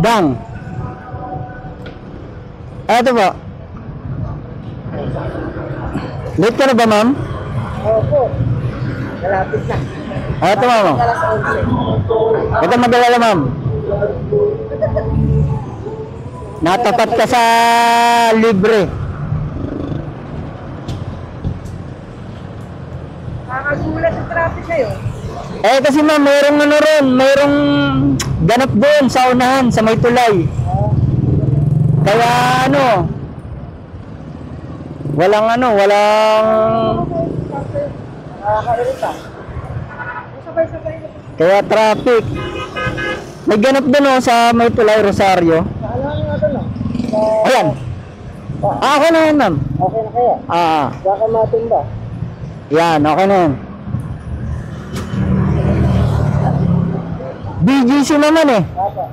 Dang. Ito po. Late ka na ba, ma'am? Opo. Malapit na. Ito, ma'am. Alas 11. Huwag kang mag-alala, ma'am. Natapat ka sa libre. Nakakagulat sa traffic ngayon. Eh kasi ma'am, mayroong ano ron, mayroong ganap doon sa unahan, sa may tulay. Kaya ano, walang Nakakairita. Sabay-sabay na. kaya traffic. May ganap doon oh, sa may tulay Rosario. Alam nga ito no? Ayan. Okay na yan, ma'am. Okay na kaya? Baka matumba. Yan, okay na yan. BGC naman eh. Baka.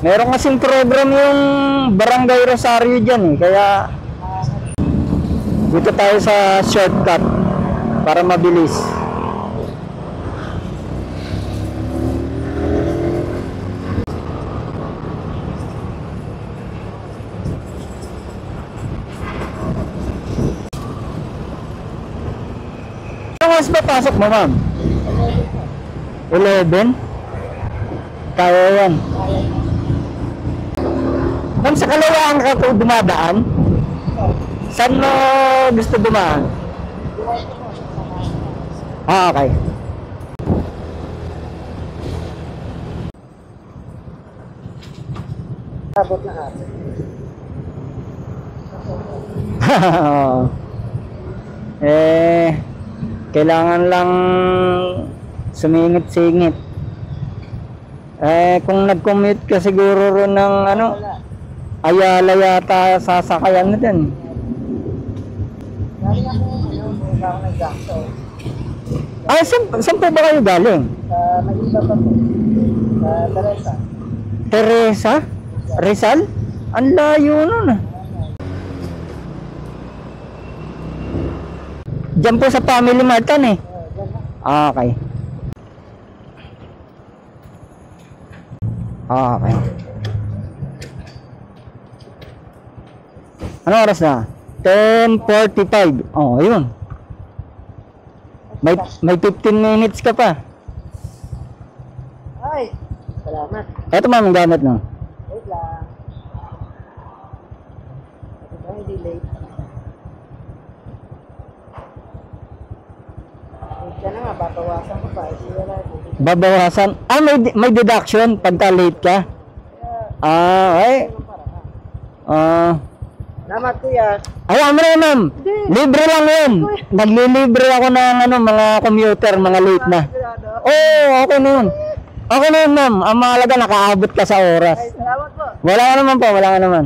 Meron kasing program yung Barangay Rosario dyan eh. Kaya dito tayo sa shortcut para mabilis. Anong oras ba pasok mo, ma'am? 11? Kaya yan. Ma'am, sa Kalawaan ka po dumadaan? Saan mo gusto dumaan? Okay. Abot na ate. Kailangan lang sumingit-singit. Kung nag-commute ka siguro ron ng Ayala yata sasakayan na din. Galing ako, pumunta ako ng Jackson. Saan po ba kayo galing? Sa Manila pa po. Sa Teresa. Teresa? Rizal? Ang layo nun ah. Diyan po sa Family Martan eh. Diyan na. Okay. Okay. Ano oras na? 10:45. Oh, ayun. May 15 minutes ka pa. Ay, salamat. Eto ma'am, ang gamit no. Wait lang. Ito ba hindi late? Wait ka na nga, babawasan ko pa. Babawasan. May deduction pagka late ka. Salamat kuya. Ayan mo na ma'am. Libre lang yun. Naglilibre ako ng mga commuter, mga late na. Okay na yun. Okay na yun ma'am. Ang mahalaga nakaabot ka sa oras. Ay, salamat po. Wala ka naman po, wala ka naman.